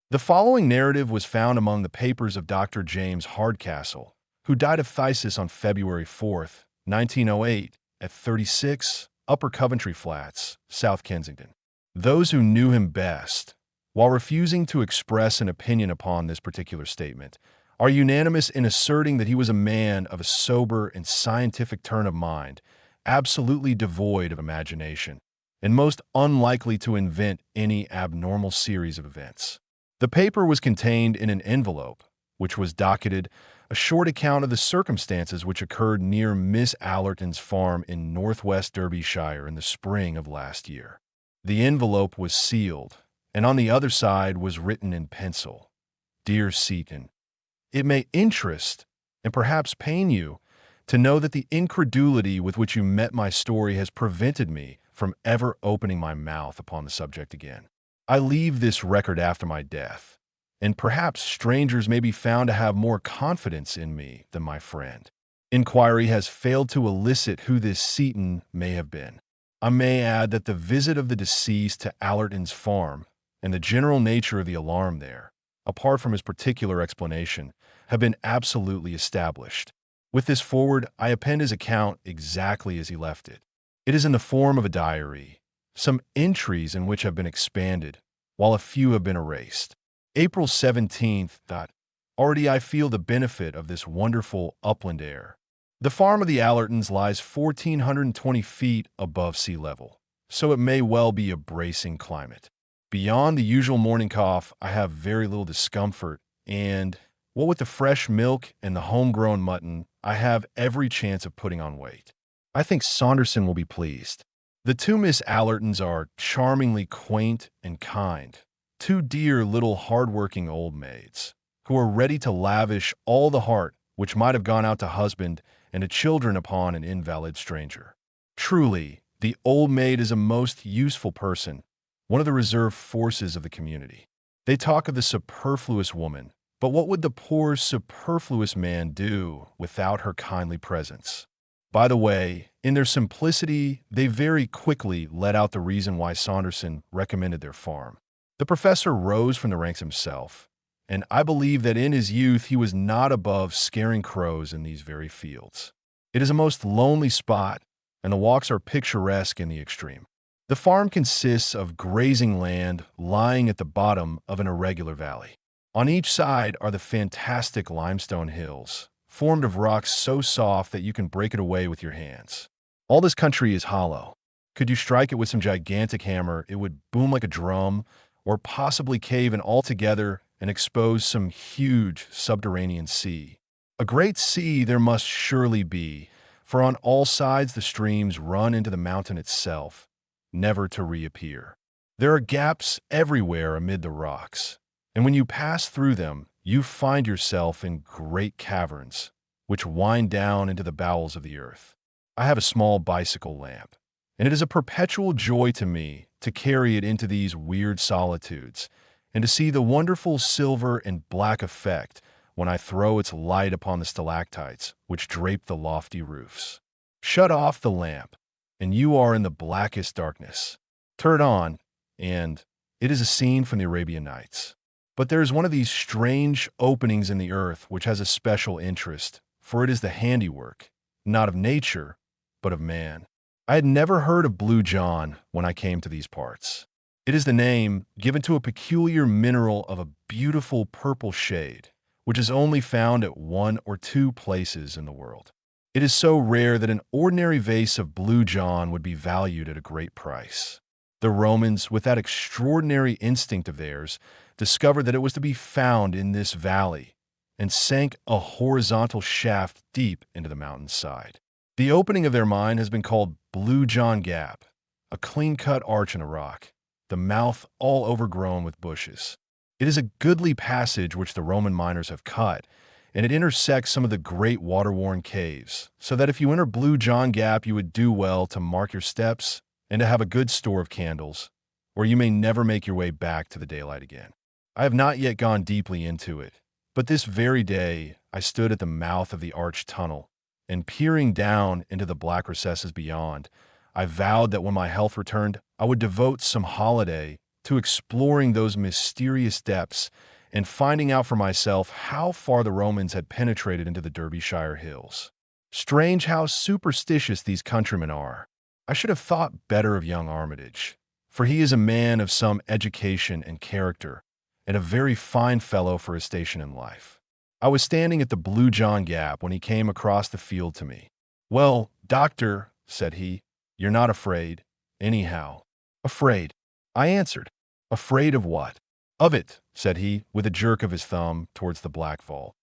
The following narrative was found among the papers of Dr. James Hardcastle, who died of phthisis on February 4th, 1908, at 36 Upper Coventry Flats, South Kensington. Those who knew him best, while refusing to express an opinion upon this particular statement, are unanimous in asserting that he was a man of a sober and scientific turn of mind, absolutely devoid of imagination, and most unlikely to invent any abnormal series of events. The paper was contained in an envelope, which was docketed a short account of the circumstances which occurred near Miss Allerton's farm in northwest Derbyshire in the spring of last year. The envelope was sealed, and on the other side was written in pencil, "Dear Seaton, it may interest and perhaps pain you to know that the incredulity with which you met my story has prevented me from ever opening my mouth upon the subject again. I leave this record after my death, and perhaps strangers may be found to have more confidence in me than my friend. Inquiry has failed to elicit who this Seaton may have been. I may add that the visit of the deceased to Allerton's farm and the general nature of the alarm there, apart from his particular explanation, have been absolutely established. With this forward, I append his account exactly as he left it. It is in the form of a diary, some entries in which have been expanded, while a few have been erased. April 17th. Already I feel the benefit of this wonderful upland air. The farm of the Allertons lies 1,420 feet above sea level, so it may well be a bracing climate. Beyond the usual morning cough, I have very little discomfort, and, what with the fresh milk and the homegrown mutton, I have every chance of putting on weight. I think Saunderson will be pleased. The two Miss Allertons are charmingly quaint and kind, two dear little hard-working old maids, who are ready to lavish all the heart which might have gone out to husband and to children upon an invalid stranger. Truly, the old maid is a most useful person, one of the reserve forces of the community. They talk of the superfluous woman, but what would the poor superfluous man do without her kindly presence? By the way, in their simplicity, they very quickly let out the reason why Saunderson recommended their farm. The professor rose from the ranks himself, and I believe that in his youth he was not above scaring crows in these very fields. It is a most lonely spot, and the walks are picturesque in the extreme. The farm consists of grazing land lying at the bottom of an irregular valley. On each side are the fantastic limestone hills, formed of rocks so soft that you can break it away with your hands. All this country is hollow. Could you strike it with some gigantic hammer, it would boom like a drum, or possibly cave in altogether and expose some huge subterranean sea. A great sea there must surely be, for on all sides the streams run into the mountain itself, never to reappear. There are gaps everywhere amid the rocks, and when you pass through them, you find yourself in great caverns, which wind down into the bowels of the earth. I have a small bicycle lamp, and it is a perpetual joy to me to carry it into these weird solitudes, and to see the wonderful silver and black effect when I throw its light upon the stalactites which drape the lofty roofs. Shut off the lamp, and you are in the blackest darkness. Turn it on, and it is a scene from the Arabian Nights. But there is one of these strange openings in the earth which has a special interest, for it is the handiwork, not of nature, but of man. I had never heard of Blue John when I came to these parts. It is the name given to a peculiar mineral of a beautiful purple shade, which is only found at 1 or 2 places in the world. It is so rare that an ordinary vase of Blue John would be valued at a great price. The Romans, with that extraordinary instinct of theirs, discovered that it was to be found in this valley, and sank a horizontal shaft deep into the mountain's side. The opening of their mine has been called Blue John Gap, a clean-cut arch in a rock, the mouth all overgrown with bushes. It is a goodly passage which the Roman miners have cut, and it intersects some of the great water-worn caves, so that if you enter Blue John Gap you would do well to mark your steps and to have a good store of candles, or you may never make your way back to the daylight again. I have not yet gone deeply into it, but this very day I stood at the mouth of the arched tunnel, and peering down into the black recesses beyond, I vowed that when my health returned, I would devote some holiday to exploring those mysterious depths and finding out for myself how far the Romans had penetrated into the Derbyshire hills. Strange how superstitious these countrymen are. I should have thought better of young Armitage, for he is a man of some education and character, and a very fine fellow for his station in life. I was standing at the Blue John Gap when he came across the field to me. "Well, doctor," said he, "you're not afraid, anyhow." "Afraid?" I answered. "Afraid of what?" "Of it," said he, with a jerk of his thumb towards the black vault.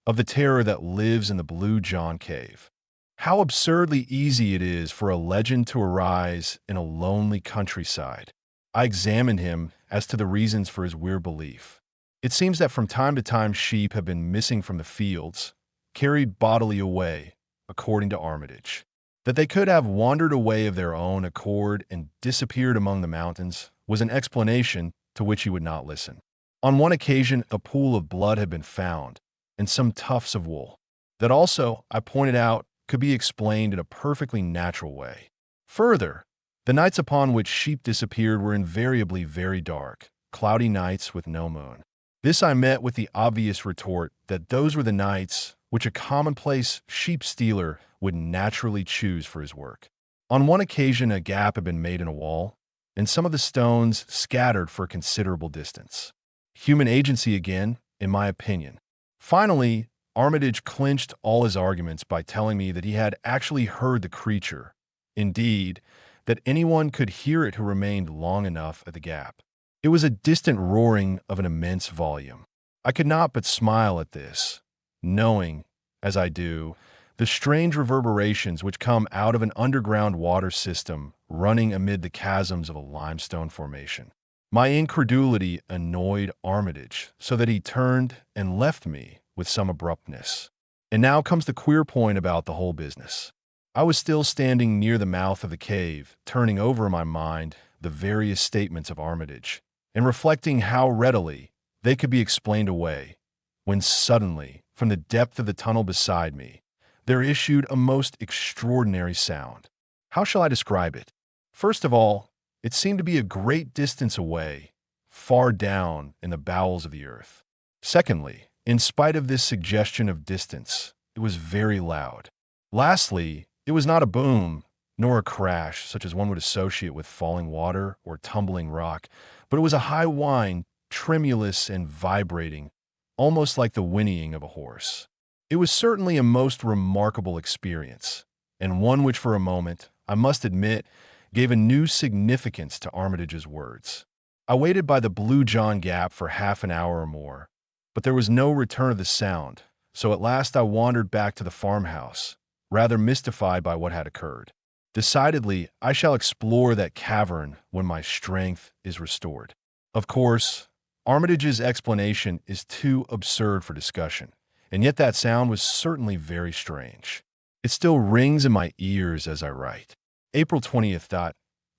"Of the terror that lives in the Blue John Cave. How absurdly easy it is for a legend to arise in a lonely countryside." I examined him as to the reasons for his weird belief. It seems that from time to time sheep have been missing from the fields, carried bodily away, according to Armitage. That they could have wandered away of their own accord and disappeared among the mountains was an explanation to which he would not listen. On one occasion, a pool of blood had been found, and some tufts of wool. That also, I pointed out, could be explained in a perfectly natural way. Further, the nights upon which sheep disappeared were invariably very dark, cloudy nights with no moon. This I met with the obvious retort that those were the nights which a commonplace sheep stealer would naturally choose for his work. On one occasion, a gap had been made in a wall, and some of the stones scattered for a considerable distance. Human agency again, in my opinion. Finally, Armitage clinched all his arguments by telling me that he had actually heard the creature. Indeed, that anyone could hear it who remained long enough at the gap. It was a distant roaring of an immense volume. I could not but smile at this, knowing, as I do, the strange reverberations which come out of an underground water system running amid the chasms of a limestone formation. My incredulity annoyed Armitage, so that he turned and left me with some abruptness. And now comes the queer point about the whole business. I was still standing near the mouth of the cave, turning over in my mind the various statements of Armitage, and reflecting how readily they could be explained away, when suddenly, from the depth of the tunnel beside me, there issued a most extraordinary sound. How shall I describe it? First of all, it seemed to be a great distance away, far down in the bowels of the earth. Secondly, in spite of this suggestion of distance, it was very loud. Lastly, it was not a boom, nor a crash such as one would associate with falling water or tumbling rock, but it was a high whine, tremulous and vibrating, almost like the whinnying of a horse. It was certainly a most remarkable experience, and one which for a moment, I must admit, gave a new significance to Armitage's words. I waited by the Blue John Gap for half an hour or more, but there was no return of the sound, so at last I wandered back to the farmhouse, rather mystified by what had occurred. Decidedly, I shall explore that cavern when my strength is restored. Of course, Armitage's explanation is too absurd for discussion, and yet that sound was certainly very strange. It still rings in my ears as I write. April 20th.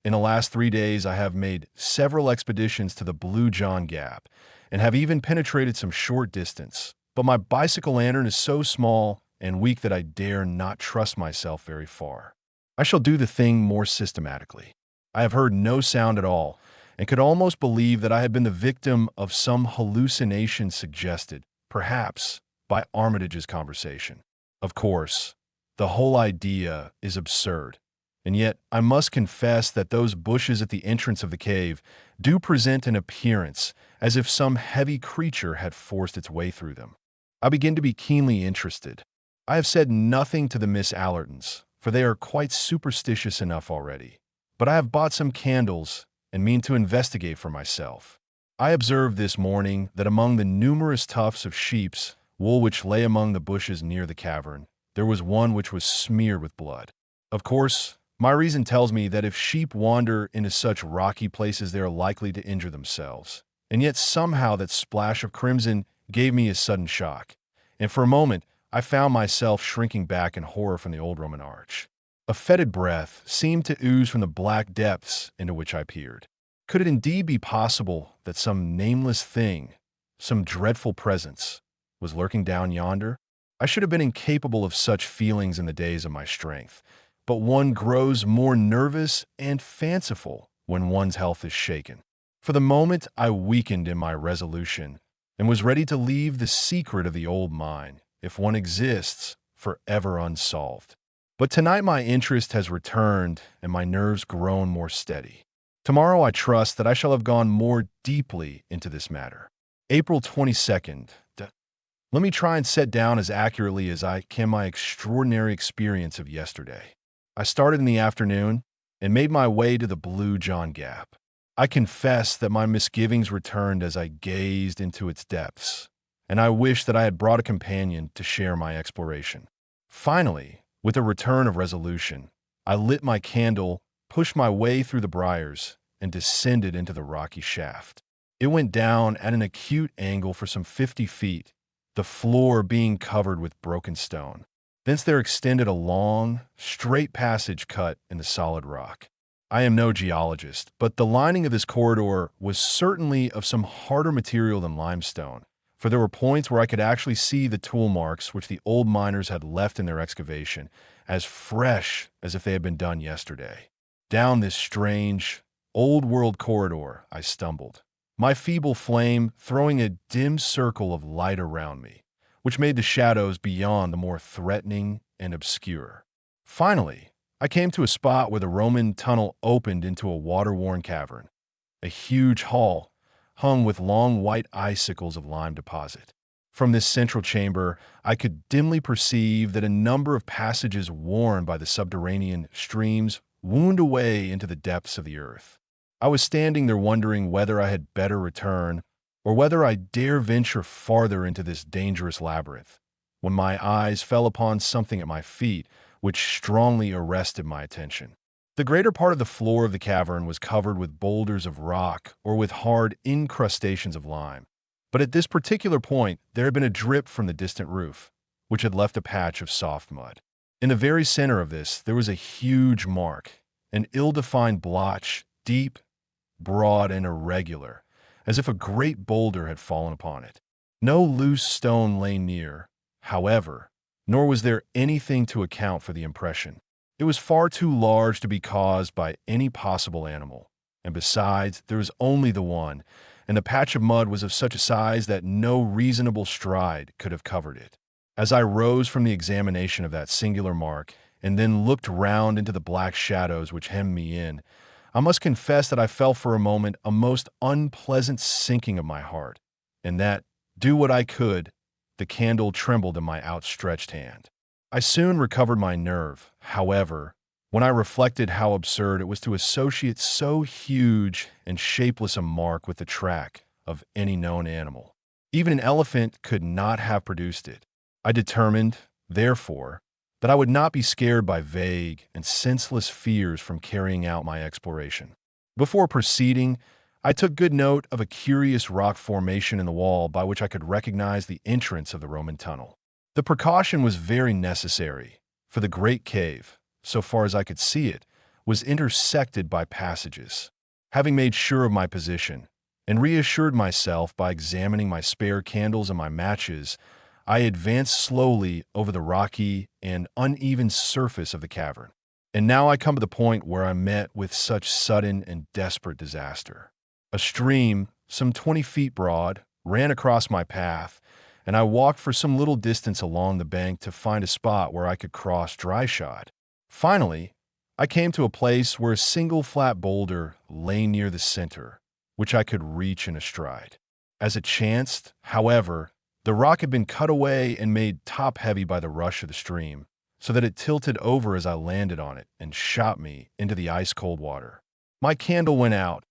In the last 3 days, I have made several expeditions to the Blue John Gap, and have even penetrated some short distance, but my bicycle lantern is so small and weak that I dare not trust myself very far. I shall do the thing more systematically. I have heard no sound at all, and could almost believe that I had been the victim of some hallucination suggested, perhaps, by Armitage's conversation. Of course, the whole idea is absurd, and yet I must confess that those bushes at the entrance of the cave do present an appearance as if some heavy creature had forced its way through them. I begin to be keenly interested. I have said nothing to the Miss Allertons, for they are quite superstitious enough already. But I have bought some candles and mean to investigate for myself. I observed this morning that among the numerous tufts of sheep's wool which lay among the bushes near the cavern, there was one which was smeared with blood. Of course, my reason tells me that if sheep wander into such rocky places, they are likely to injure themselves. And yet somehow that splash of crimson gave me a sudden shock, and for a moment I found myself shrinking back in horror from the old Roman arch. A fetid breath seemed to ooze from the black depths into which I peered. Could it indeed be possible that some nameless thing, some dreadful presence, was lurking down yonder? I should have been incapable of such feelings in the days of my strength, but one grows more nervous and fanciful when one's health is shaken. For the moment, I weakened in my resolution and was ready to leave the secret of the old mine, if one exists, forever unsolved. But tonight my interest has returned and my nerves grown more steady. Tomorrow I trust that I shall have gone more deeply into this matter. April 22nd. Let me try and set down as accurately as I can my extraordinary experience of yesterday. I started in the afternoon and made my way to the Blue John Gap. I confess that my misgivings returned as I gazed into its depths, and I wished that I had brought a companion to share my exploration. Finally, with a return of resolution, I lit my candle, pushed my way through the briars, and descended into the rocky shaft. It went down at an acute angle for some 50 feet, the floor being covered with broken stone. Thence there extended a long, straight passage cut in the solid rock. I am no geologist, but the lining of this corridor was certainly of some harder material than limestone, for there were points where I could actually see the tool marks which the old miners had left in their excavation, as fresh as if they had been done yesterday. Down this strange, old-world corridor I stumbled, my feeble flame throwing a dim circle of light around me, which made the shadows beyond the more threatening and obscure. Finally, I came to a spot where the Roman tunnel opened into a water-worn cavern, a huge hall hung with long white icicles of lime deposit. From this central chamber, I could dimly perceive that a number of passages worn by the subterranean streams wound away into the depths of the earth. I was standing there wondering whether I had better return, or whether I dare venture farther into this dangerous labyrinth, when my eyes fell upon something at my feet which strongly arrested my attention. The greater part of the floor of the cavern was covered with boulders of rock or with hard incrustations of lime. But at this particular point, there had been a drip from the distant roof, which had left a patch of soft mud. In the very center of this, there was a huge mark, an ill-defined blotch, deep, broad, and irregular, as if a great boulder had fallen upon it. No loose stone lay near, however, nor was there anything to account for the impression. It was far too large to be caused by any possible animal, and besides, there was only the one, and the patch of mud was of such a size that no reasonable stride could have covered it. As I rose from the examination of that singular mark, and then looked round into the black shadows which hemmed me in, I must confess that I felt for a moment a most unpleasant sinking of my heart, and that, do what I could, the candle trembled in my outstretched hand. I soon recovered my nerve, however, when I reflected how absurd it was to associate so huge and shapeless a mark with the track of any known animal. Even an elephant could not have produced it. I determined, therefore, that I would not be scared by vague and senseless fears from carrying out my exploration. Before proceeding, I took good note of a curious rock formation in the wall by which I could recognize the entrance of the Roman tunnel. The precaution was very necessary, for the great cave, so far as I could see it, was intersected by passages. Having made sure of my position, and reassured myself by examining my spare candles and my matches, I advanced slowly over the rocky and uneven surface of the cavern. And now I come to the point where I met with such sudden and desperate disaster. A stream, some 20 feet broad, ran across my path, and I walked for some little distance along the bank to find a spot where I could cross dryshod. Finally, I came to a place where a single flat boulder lay near the center, which I could reach in a stride. As it chanced, however, the rock had been cut away and made top-heavy by the rush of the stream, so that it tilted over as I landed on it and shot me into the ice-cold water. My candle went out,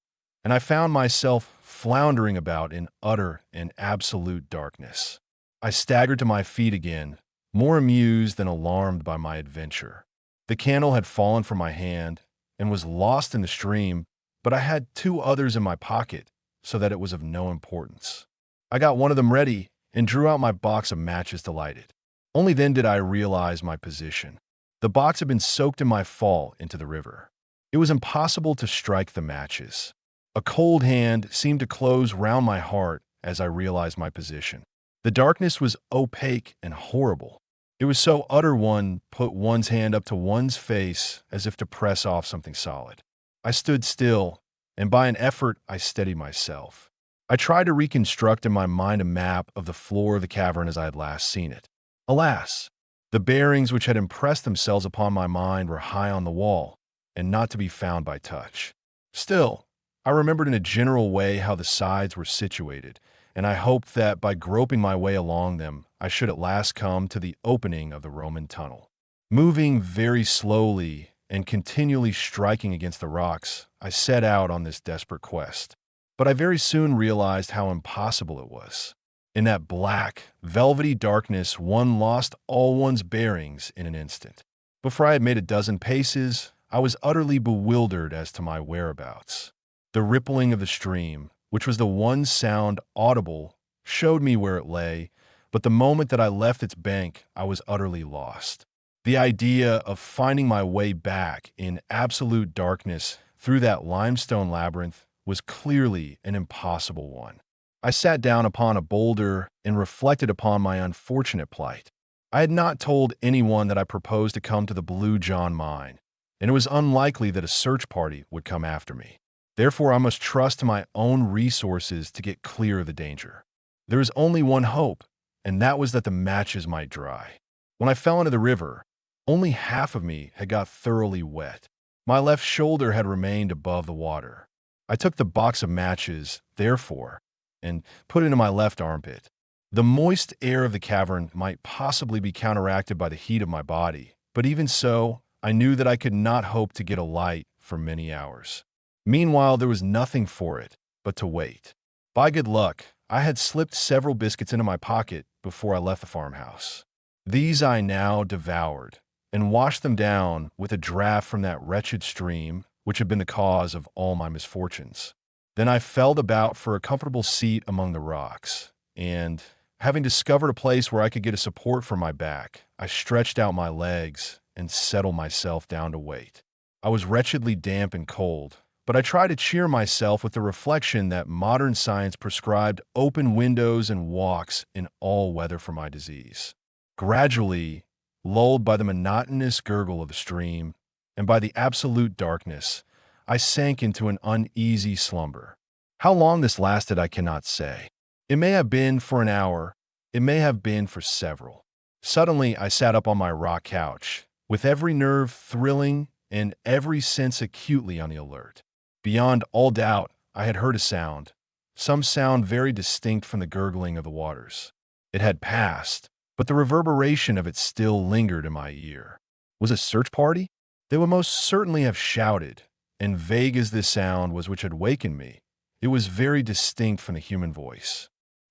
and I found myself floundering about in utter and absolute darkness. I staggered to my feet again, more amused than alarmed by my adventure. The candle had fallen from my hand and was lost in the stream, but I had 2 others in my pocket, so that it was of no importance. I got one of them ready and drew out my box of matches to light it. Only then did I realize my position. The box had been soaked in my fall into the river. It was impossible to strike the matches. A cold hand seemed to close round my heart as I realized my position. The darkness was opaque and horrible. It was so utter one put one's hand up to one's face as if to press off something solid. I stood still, and by an effort, I steadied myself. I tried to reconstruct in my mind a map of the floor of the cavern as I had last seen it. Alas, the bearings which had impressed themselves upon my mind were high on the wall, and not to be found by touch. Still, I remembered in a general way how the sides were situated, and I hoped that by groping my way along them, I should at last come to the opening of the Roman tunnel. Moving very slowly and continually striking against the rocks, I set out on this desperate quest. But I very soon realized how impossible it was. In that black, velvety darkness, one lost all one's bearings in an instant. Before I had made a dozen paces, I was utterly bewildered as to my whereabouts. The rippling of the stream, which was the one sound audible, showed me where it lay, but the moment that I left its bank, I was utterly lost. The idea of finding my way back in absolute darkness through that limestone labyrinth was clearly an impossible one. I sat down upon a boulder and reflected upon my unfortunate plight. I had not told anyone that I proposed to come to the Blue John mine, and it was unlikely that a search party would come after me. Therefore, I must trust to my own resources to get clear of the danger. There was only one hope, and that was that the matches might dry. When I fell into the river, only half of me had got thoroughly wet. My left shoulder had remained above the water. I took the box of matches, therefore, and put it into my left armpit. The moist air of the cavern might possibly be counteracted by the heat of my body, but even so, I knew that I could not hope to get a light for many hours. Meanwhile, there was nothing for it but to wait. By good luck, I had slipped several biscuits into my pocket before I left the farmhouse. These I now devoured, and washed them down with a draught from that wretched stream which had been the cause of all my misfortunes. Then I felt about for a comfortable seat among the rocks, and, having discovered a place where I could get a support for my back, I stretched out my legs and settled myself down to wait. I was wretchedly damp and cold, but I tried to cheer myself with the reflection that modern science prescribed open windows and walks in all weather for my disease. Gradually, lulled by the monotonous gurgle of the stream and by the absolute darkness, I sank into an uneasy slumber. How long this lasted I cannot say. It may have been for an hour, it may have been for several. Suddenly I sat up on my rock couch, with every nerve thrilling and every sense acutely on the alert. Beyond all doubt, I had heard a sound, some sound very distinct from the gurgling of the waters. It had passed, but the reverberation of it still lingered in my ear. Was it a search party? They would most certainly have shouted, and vague as this sound was which had wakened me, it was very distinct from the human voice.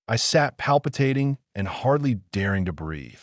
I sat palpitating and hardly daring to breathe.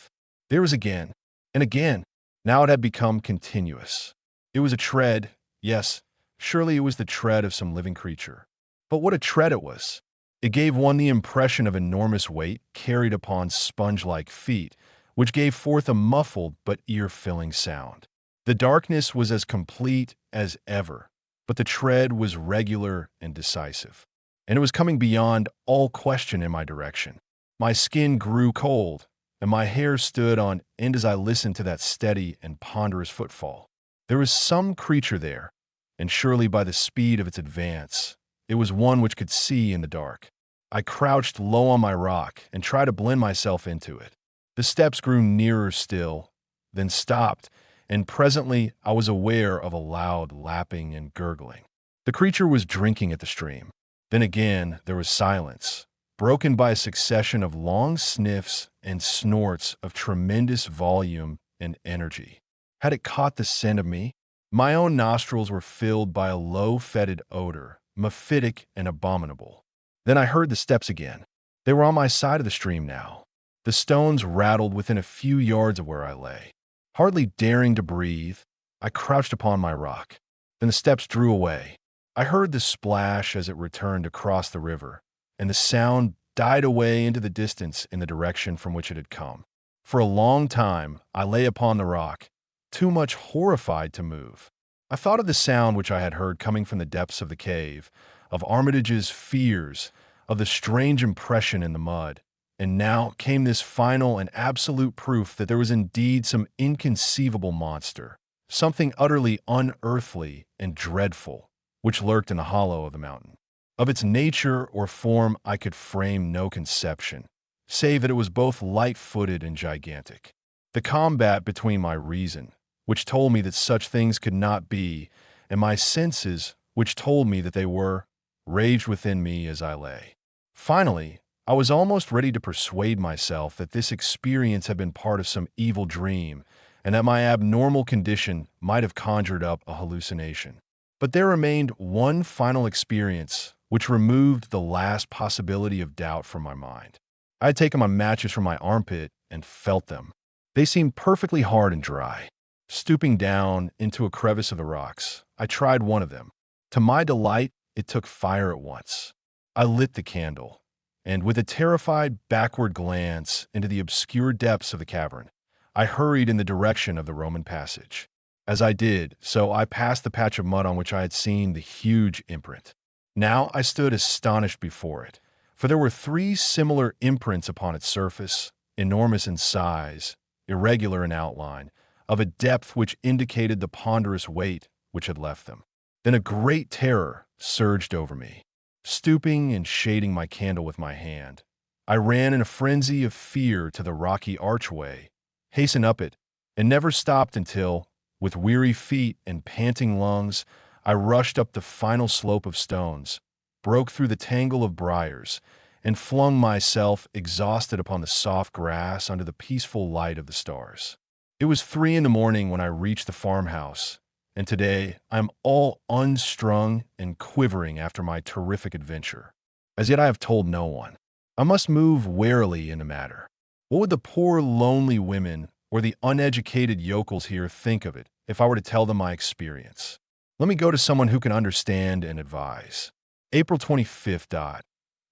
There was again, and again. Now it had become continuous. It was a tread, yes, surely it was the tread of some living creature. But what a tread it was! It gave one the impression of enormous weight carried upon sponge-like feet, which gave forth a muffled but ear-filling sound. The darkness was as complete as ever, but the tread was regular and decisive, and it was coming beyond all question in my direction. My skin grew cold, and my hair stood on end as I listened to that steady and ponderous footfall. There was some creature there, and surely by the speed of its advance, it was one which could see in the dark. I crouched low on my rock and tried to blend myself into it. The steps grew nearer still, then stopped, and presently I was aware of a loud lapping and gurgling. The creature was drinking at the stream. Then again there was silence, broken by a succession of long sniffs and snorts of tremendous volume and energy. Had it caught the scent of me? My own nostrils were filled by a low, fetid odor, mephitic and abominable. Then I heard the steps again. They were on my side of the stream now. The stones rattled within a few yards of where I lay. Hardly daring to breathe, I crouched upon my rock. Then the steps drew away. I heard the splash as it returned across the river, and the sound died away into the distance in the direction from which it had come. For a long time I lay upon the rock, too much horrified to move. I thought of the sound which I had heard coming from the depths of the cave, of Armitage's fears, of the strange impression in the mud, and now came this final and absolute proof that there was indeed some inconceivable monster, something utterly unearthly and dreadful, which lurked in the hollow of the mountain. Of its nature or form I could frame no conception, save that it was both light-footed and gigantic. The combat between my reason, which told me that such things could not be, and my senses, which told me that they were, raged within me as I lay. Finally, I was almost ready to persuade myself that this experience had been part of some evil dream, and that my abnormal condition might have conjured up a hallucination. But there remained one final experience which removed the last possibility of doubt from my mind. I had taken my matches from my armpit and felt them. They seemed perfectly hard and dry. Stooping down into a crevice of the rocks, I tried one of them. To my delight, it took fire at once. I lit the candle, and with a terrified backward glance into the obscure depths of the cavern, I hurried in the direction of the Roman passage. As I did so, I passed the patch of mud on which I had seen the huge imprint. Now I stood astonished before it, for there were 3 similar imprints upon its surface, enormous in size, irregular in outline, of a depth which indicated the ponderous weight which had left them. Then a great terror surged over me. Stooping and shading my candle with my hand, I ran in a frenzy of fear to the rocky archway, hastened up it, and never stopped until, with weary feet and panting lungs, I rushed up the final slope of stones, broke through the tangle of briars, and flung myself exhausted upon the soft grass under the peaceful light of the stars. It was 3 in the morning when I reached the farmhouse, and today I am all unstrung and quivering after my terrific adventure. As yet I have told no one. I must move warily in the matter. What would the poor lonely women or the uneducated yokels here think of it if I were to tell them my experience? Let me go to someone who can understand and advise. April 25th.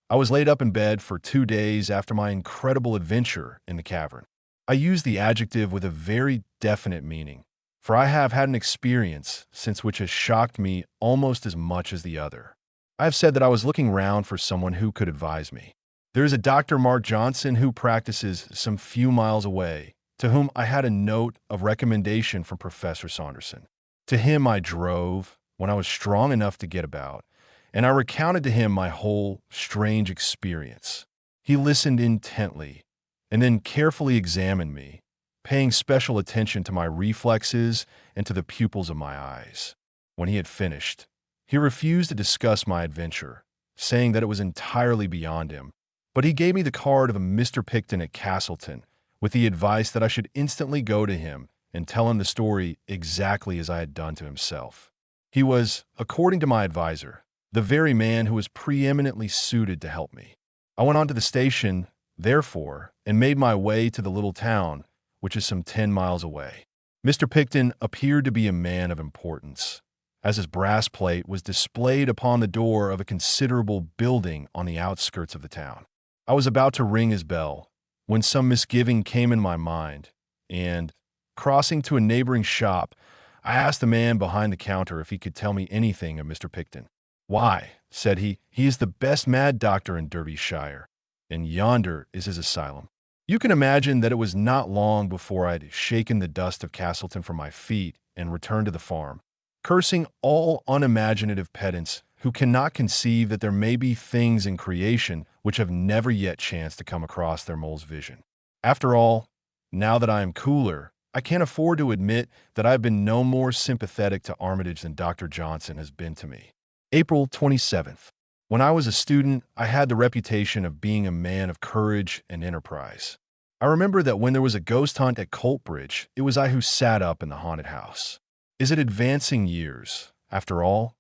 I was laid up in bed for 2 days after my incredible adventure in the cavern. I use the adjective with a very definite meaning, for I have had an experience since which has shocked me almost as much as the other. I have said that I was looking round for someone who could advise me. There is a Dr. Mark Johnson who practices some few miles away, to whom I had a note of recommendation from Professor Saunderson. To him I drove, when I was strong enough to get about, and I recounted to him my whole strange experience. He listened intently, and then carefully examined me, paying special attention to my reflexes and to the pupils of my eyes. When he had finished, he refused to discuss my adventure, saying that it was entirely beyond him, but he gave me the card of a Mr. Picton at Castleton, with the advice that I should instantly go to him and tell him the story exactly as I had done to himself. He was, according to my advisor, the very man who was preeminently suited to help me. I went on to the station, therefore, and made my way to the little town, which is some 10 miles away. Mr. Picton appeared to be a man of importance, as his brass plate was displayed upon the door of a considerable building on the outskirts of the town. I was about to ring his bell, when some misgiving came in my mind, and, crossing to a neighboring shop, I asked the man behind the counter if he could tell me anything of Mr. Picton. "Why," said he is the best mad doctor in Derbyshire, and yonder is his asylum." You can imagine that it was not long before I had shaken the dust of Castleton from my feet and returned to the farm, cursing all unimaginative pedants who cannot conceive that there may be things in creation which have never yet chanced to come across their mole's vision. After all, now that I am cooler, I can't afford to admit that I have been no more sympathetic to Armitage than Dr. Johnson has been to me. April 27th. When I was a student, I had the reputation of being a man of courage and enterprise. I remember that when there was a ghost hunt at Coltbridge, it was I who sat up in the haunted house. Is it advancing years, after all?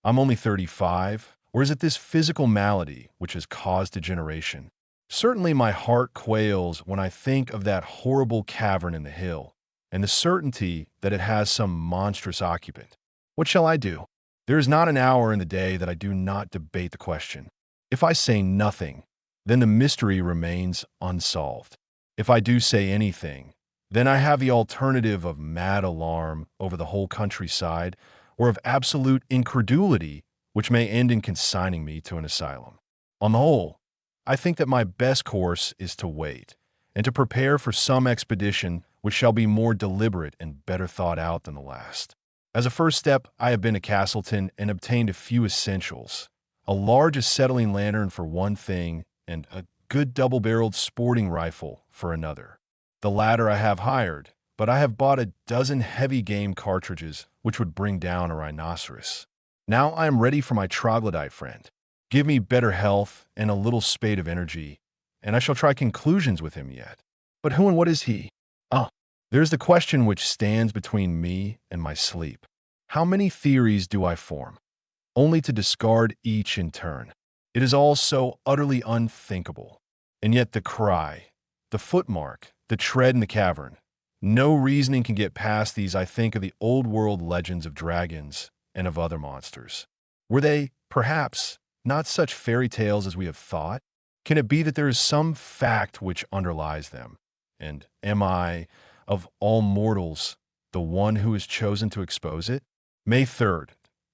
I'm only 35, or is it this physical malady which has caused degeneration? Certainly my heart quails when I think of that horrible cavern in the hill, and the certainty that it has some monstrous occupant. What shall I do? There is not an hour in the day that I do not debate the question. If I say nothing, then the mystery remains unsolved. If I do say anything, then I have the alternative of mad alarm over the whole countryside, or of absolute incredulity, which may end in consigning me to an asylum. On the whole, I think that my best course is to wait, and to prepare for some expedition which shall be more deliberate and better thought out than the last. As a first step, I have been to Castleton and obtained a few essentials. A large acetylene lantern for one thing, and a good double-barreled sporting rifle for another. The latter I have hired, but I have bought a dozen heavy game cartridges which would bring down a rhinoceros. Now I am ready for my troglodyte friend. Give me better health and a little spate of energy, and I shall try conclusions with him yet. But who and what is he? Ah, there's the question which stands between me and my sleep. How many theories do I form, only to discard each in turn? It is all so utterly unthinkable. And yet the cry, the footmark, the tread in the cavern, no reasoning can get past these. I think of the old-world legends of dragons and of other monsters. Were they, perhaps, not such fairy tales as we have thought? Can it be that there is some fact which underlies them? And am I, of all mortals, the one who is chosen to expose it? May 3rd.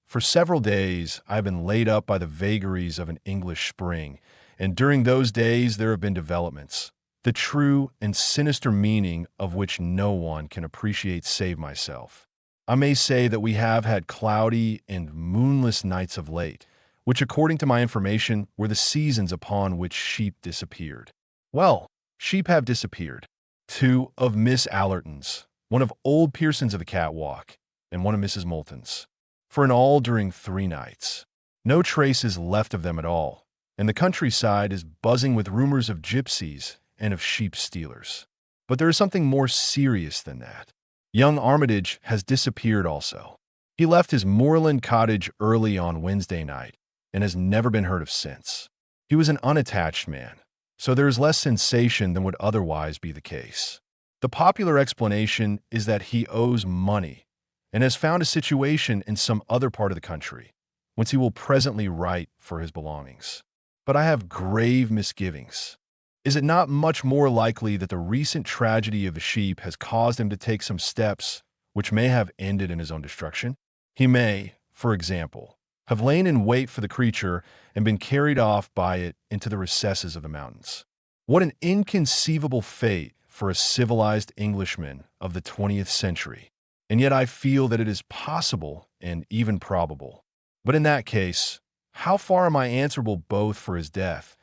For several days, I have been laid up by the vagaries of an English spring, and during those days there have been developments, the true and sinister meaning of which no one can appreciate save myself. I may say that we have had cloudy and moonless nights of late, which according to my information were the seasons upon which sheep disappeared. Well, sheep have disappeared. 2 of Miss Allerton's, 1 of old Pearson's of the Catwalk, and 1 of Mrs. Moulton's. For in all during 3 nights. No trace is left of them at all, and the countryside is buzzing with rumors of gypsies and of sheep stealers. But there is something more serious than that. Young Armitage has disappeared also. He left his moorland cottage early on Wednesday night, and has never been heard of since. He was an unattached man, so there is less sensation than would otherwise be the case. The popular explanation is that he owes money, and has found a situation in some other part of the country, whence he will presently write for his belongings. But I have grave misgivings. Is it not much more likely that the recent tragedy of the sheep has caused him to take some steps which may have ended in his own destruction? He may, for example, have lain in wait for the creature and been carried off by it into the recesses of the mountains. What an inconceivable fate for a civilized Englishman of the 20th century! And yet I feel that it is possible and even probable. But in that case, how far am I answerable both for his death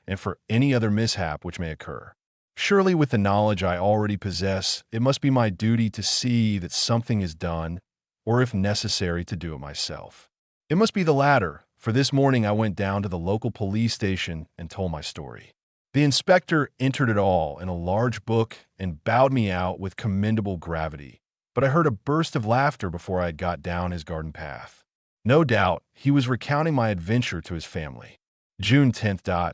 and for any other mishap which may occur? Surely with the knowledge I already possess, it must be my duty to see that something is done, or if necessary, to do it myself. It must be the latter, for this morning I went down to the local police station and told my story. The inspector entered it all in a large book and bowed me out with commendable gravity. But I heard a burst of laughter before I had got down his garden path. No doubt, he was recounting my adventure to his family. June 10th.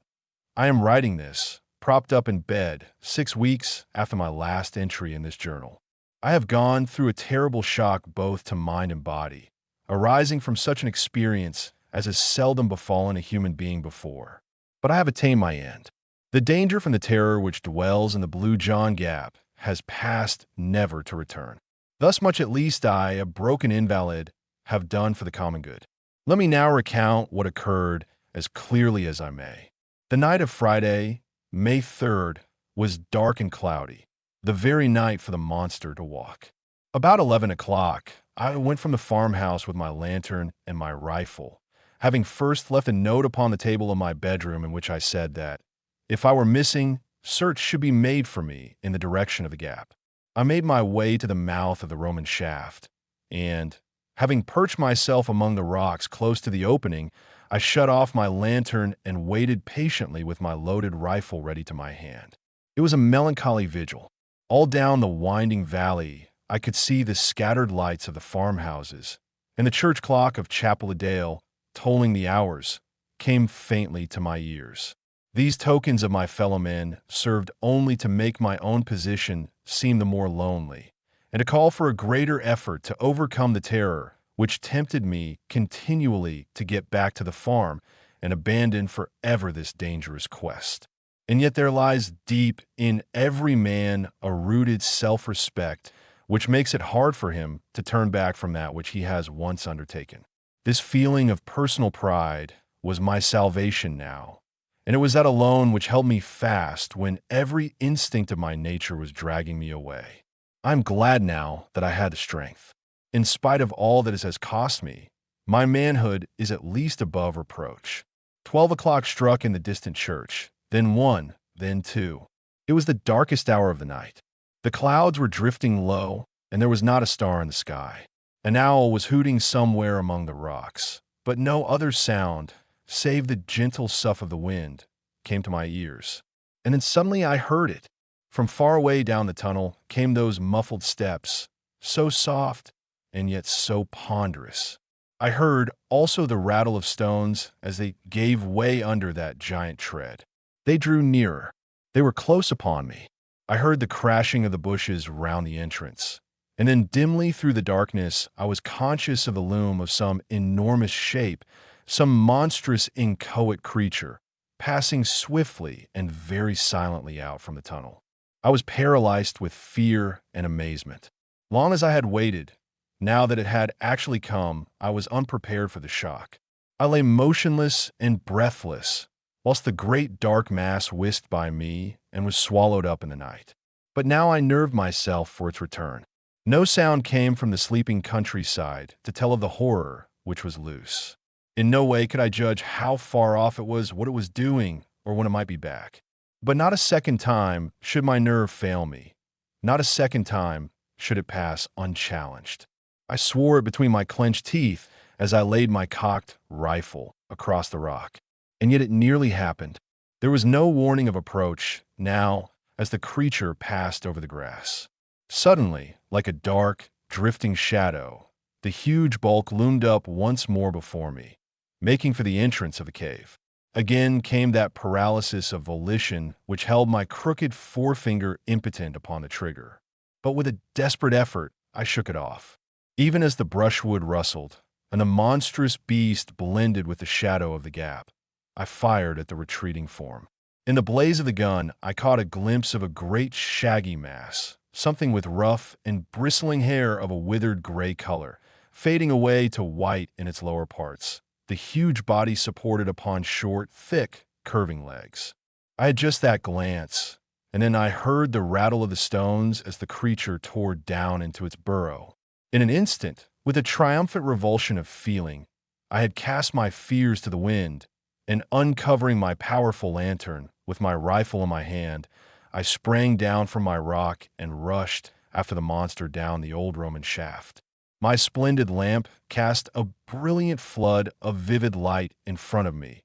I am writing this, propped up in bed, 6 weeks after my last entry in this journal. I have gone through a terrible shock both to mind and body, arising from such an experience as has seldom befallen a human being before. But I have attained my end. The danger from the terror which dwells in the Blue John Gap has passed never to return. Thus much at least I, a broken invalid, have done for the common good. Let me now recount what occurred as clearly as I may. The night of Friday, May 3rd, was dark and cloudy, the very night for the monster to walk. About 11 o'clock, I went from the farmhouse with my lantern and my rifle, having first left a note upon the table in my bedroom in which I said that, if I were missing, search should be made for me in the direction of the gap. I made my way to the mouth of the Roman shaft, and, having perched myself among the rocks close to the opening, I shut off my lantern and waited patiently with my loaded rifle ready to my hand. It was a melancholy vigil. All down the winding valley, I could see the scattered lights of the farmhouses, and the church clock of Chapel-a-Dale, tolling the hours, came faintly to my ears. These tokens of my fellow men served only to make my own position seem the more lonely, and to call for a greater effort to overcome the terror which tempted me continually to get back to the farm and abandon forever this dangerous quest. And yet there lies deep in every man a rooted self-respect which makes it hard for him to turn back from that which he has once undertaken. This feeling of personal pride was my salvation now, and it was that alone which held me fast when every instinct of my nature was dragging me away. I am glad now that I had the strength. In spite of all that it has cost me, my manhood is at least above reproach. 12 o'clock struck in the distant church, then 1, then 2. It was the darkest hour of the night. The clouds were drifting low, and there was not a star in the sky. An owl was hooting somewhere among the rocks, but no other sound, save the gentle sough of the wind, came to my ears. And then suddenly I heard it. From far away down the tunnel came those muffled steps, so soft and yet so ponderous. I heard also the rattle of stones as they gave way under that giant tread. They drew nearer. They were close upon me. I heard the crashing of the bushes round the entrance. And then dimly through the darkness, I was conscious of the loom of some enormous shape, some monstrous inchoate creature, passing swiftly and very silently out from the tunnel. I was paralyzed with fear and amazement. Long as I had waited, now that it had actually come, I was unprepared for the shock. I lay motionless and breathless, whilst the great dark mass whisked by me and was swallowed up in the night. But now I nerved myself for its return. No sound came from the sleeping countryside to tell of the horror which was loose. In no way could I judge how far off it was, what it was doing, or when it might be back. But not a second time should my nerve fail me. Not a second time should it pass unchallenged. I swore it between my clenched teeth as I laid my cocked rifle across the rock. And yet it nearly happened. There was no warning of approach now as the creature passed over the grass. Suddenly, like a dark, drifting shadow, the huge bulk loomed up once more before me, making for the entrance of the cave. Again came that paralysis of volition which held my crooked forefinger impotent upon the trigger. But with a desperate effort, I shook it off. Even as the brushwood rustled, and the monstrous beast blended with the shadow of the gap, I fired at the retreating form. In the blaze of the gun, I caught a glimpse of a great shaggy mass, something with rough and bristling hair of a withered gray color, fading away to white in its lower parts, the huge body supported upon short, thick, curving legs. I had just that glance, and then I heard the rattle of the stones as the creature tore down into its burrow. In an instant, with a triumphant revulsion of feeling, I had cast my fears to the wind, and uncovering my powerful lantern, with my rifle in my hand, I sprang down from my rock and rushed after the monster down the old Roman shaft. My splendid lamp cast a brilliant flood of vivid light in front of me,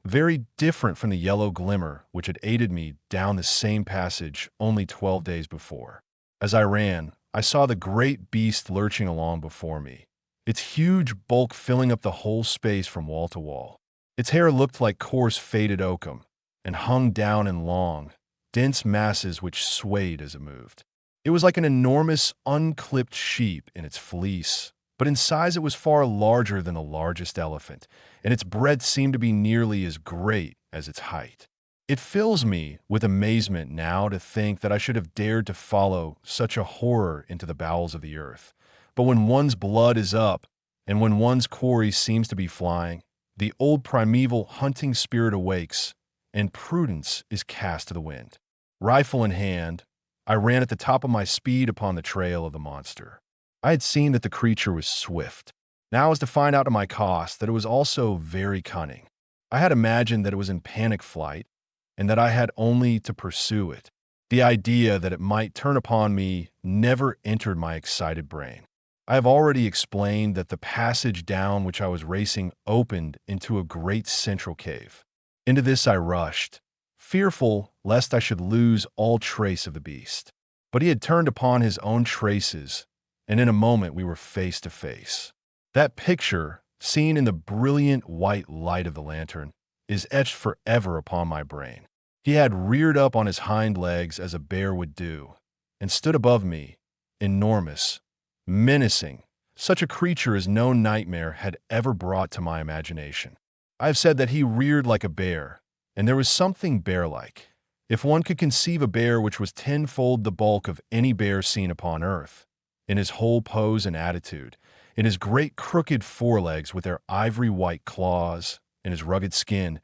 very different from the yellow glimmer which had aided me down the same passage only 12 days before. As I ran, I saw the great beast lurching along before me, its huge bulk filling up the whole space from wall to wall. Its hair looked like coarse faded oakum, and hung down in long, dense masses which swayed as it moved. It was like an enormous, unclipped sheep in its fleece, but in size it was far larger than the largest elephant, and its breadth seemed to be nearly as great as its height. It fills me with amazement now to think that I should have dared to follow such a horror into the bowels of the earth. But when one's blood is up, and when one's quarry seems to be flying, the old primeval hunting spirit awakes, and prudence is cast to the wind. Rifle in hand, I ran at the top of my speed upon the trail of the monster. I had seen that the creature was swift. Now I was to find out to my cost that it was also very cunning. I had imagined that it was in panic flight, and that I had only to pursue it. The idea that it might turn upon me never entered my excited brain. I have already explained that the passage down which I was racing opened into a great central cave. Into this I rushed, fearful lest I should lose all trace of the beast. But he had turned upon his own traces, and in a moment we were face to face. That picture, seen in the brilliant white light of the lantern, is etched forever upon my brain. He had reared up on his hind legs as a bear would do, and stood above me, enormous, menacing, such a creature as no nightmare had ever brought to my imagination. I have said that he reared like a bear, and there was something bear-like. If one could conceive a bear which was tenfold the bulk of any bear seen upon earth, in his whole pose and attitude, in his great crooked forelegs with their ivory white claws, in his rugged skin,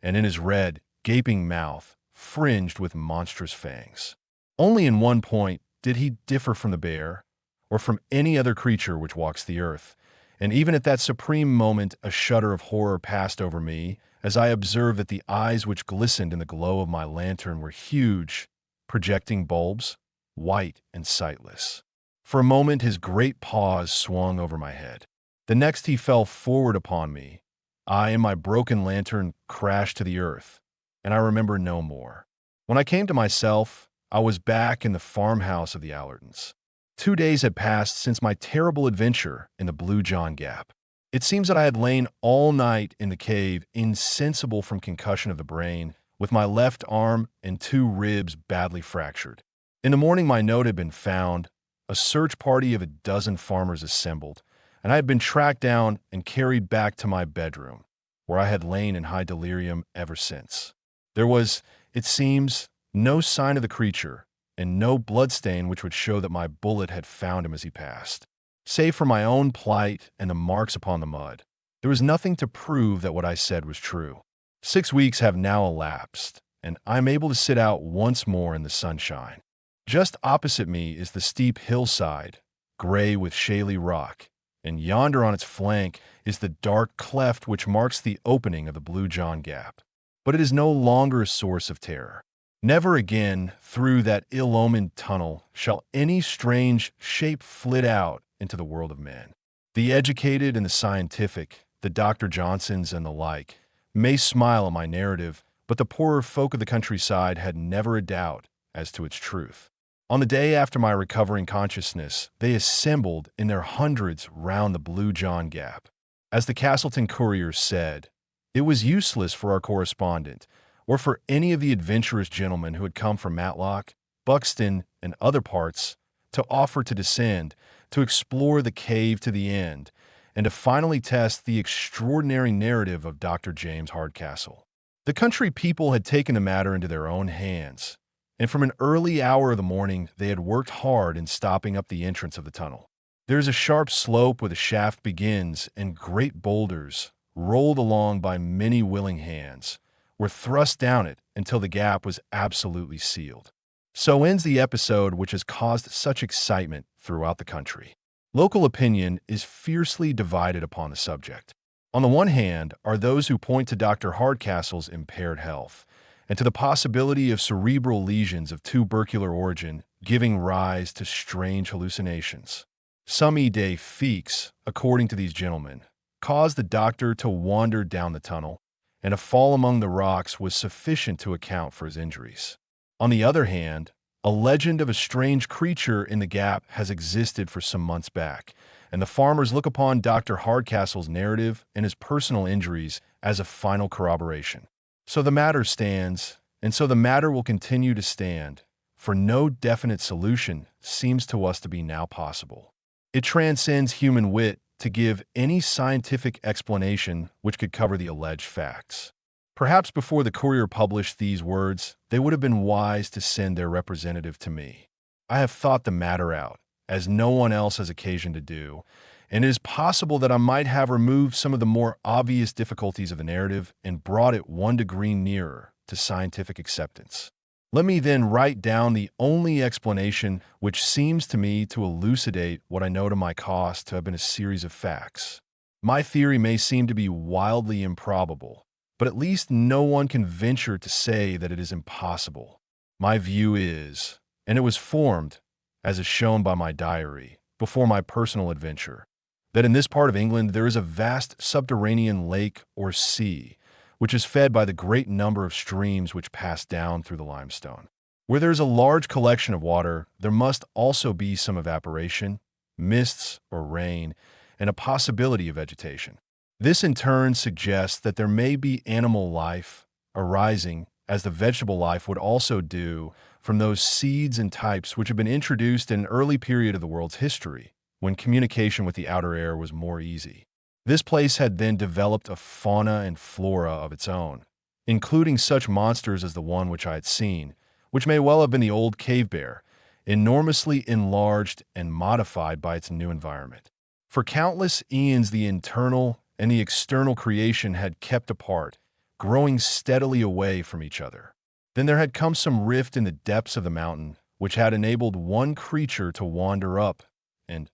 and in his red, gaping mouth, fringed with monstrous fangs. Only in one point did he differ from the bear, or from any other creature which walks the earth. And even at that supreme moment, a shudder of horror passed over me as I observed that the eyes which glistened in the glow of my lantern were huge, projecting bulbs, white and sightless. For a moment his great paws swung over my head. The next he fell forward upon me. I and my broken lantern crashed to the earth, and I remember no more. When I came to myself, I was back in the farmhouse of the Allertons. 2 days had passed since my terrible adventure in the Blue John Gap. It seems that I had lain all night in the cave, insensible from concussion of the brain, with my left arm and 2 ribs badly fractured. In the morning my note had been found, a search party of a dozen farmers assembled, and I had been tracked down and carried back to my bedroom, where I had lain in high delirium ever since. There was, it seems, no sign of the creature, and no bloodstain which would show that my bullet had found him as he passed. Save for my own plight and the marks upon the mud, there was nothing to prove that what I said was true. 6 weeks have now elapsed, and I am able to sit out once more in the sunshine. Just opposite me is the steep hillside, gray with shaly rock, and yonder on its flank is the dark cleft which marks the opening of the Blue John Gap. But it is no longer a source of terror. Never again, through that ill-omened tunnel, shall any strange shape flit out into the world of men. The educated and the scientific, the Dr. Johnsons and the like, may smile at my narrative, but the poorer folk of the countryside had never a doubt as to its truth. On the day after my recovering consciousness, they assembled in their hundreds round the Blue John Gap. As the Castleton Courier said, it was useless for our correspondent, or for any of the adventurous gentlemen who had come from Matlock, Buxton, and other parts, to offer to descend, to explore the cave to the end, and to finally test the extraordinary narrative of Dr. James Hardcastle. The country people had taken the matter into their own hands, and from an early hour of the morning they had worked hard in stopping up the entrance of the tunnel. There is a sharp slope where the shaft begins, and great boulders, rolled along by many willing hands, were thrust down it until the gap was absolutely sealed. So ends the episode which has caused such excitement throughout the country. Local opinion is fiercely divided upon the subject. On the one hand are those who point to Dr. Hardcastle's impaired health, and to the possibility of cerebral lesions of tubercular origin giving rise to strange hallucinations. Some idées fixes, according to these gentlemen, caused the doctor to wander down the tunnel, and a fall among the rocks was sufficient to account for his injuries. On the other hand, a legend of a strange creature in the gap has existed for some months back, and the farmers look upon Dr. Hardcastle's narrative and his personal injuries as a final corroboration. So the matter stands, and so the matter will continue to stand, for no definite solution seems to us to be now possible. It transcends human wit to give any scientific explanation which could cover the alleged facts. Perhaps before the Courier published these words, they would have been wise to send their representative to me. I have thought the matter out, as no one else has occasion to do, and it is possible that I might have removed some of the more obvious difficulties of the narrative and brought it 1 degree nearer to scientific acceptance. Let me then write down the only explanation which seems to me to elucidate what I know to my cost to have been a series of facts. My theory may seem to be wildly improbable, but at least no one can venture to say that it is impossible. My view is, and it was formed, as is shown by my diary, before my personal adventure, that in this part of England there is a vast subterranean lake or sea, which is fed by the great number of streams which pass down through the limestone. Where there is a large collection of water, there must also be some evaporation, mists or rain, and a possibility of vegetation. This in turn suggests that there may be animal life arising, as the vegetable life would also do, from those seeds and types which have been introduced in an early period of the world's history, when communication with the outer air was more easy. This place had then developed a fauna and flora of its own, including such monsters as the one which I had seen, which may well have been the old cave bear, enormously enlarged and modified by its new environment. For countless eons the internal and the external creation had kept apart, growing steadily away from each other. Then there had come some rift in the depths of the mountain, which had enabled one creature to wander up and,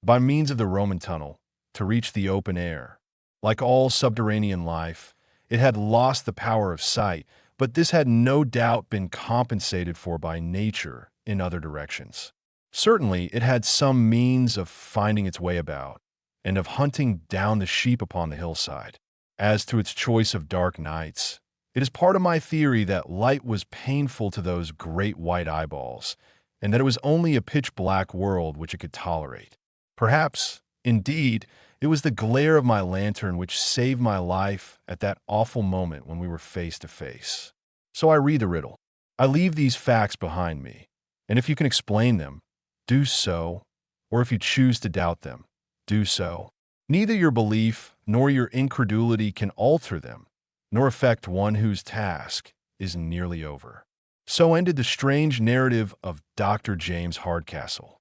by means of the Roman tunnel, to reach the open air. Like all subterranean life, it had lost the power of sight, but this had no doubt been compensated for by nature in other directions. Certainly, it had some means of finding its way about, and of hunting down the sheep upon the hillside. As to its choice of dark nights, it is part of my theory that light was painful to those great white eyeballs, and that it was only a pitch-black world which it could tolerate. Perhaps, indeed, it was the glare of my lantern which saved my life at that awful moment when we were face to face. So I read the riddle. I leave these facts behind me, and if you can explain them, do so, or if you choose to doubt them, do so. Neither your belief nor your incredulity can alter them, nor affect one whose task is nearly over. So ended the strange narrative of Dr. James Hardcastle.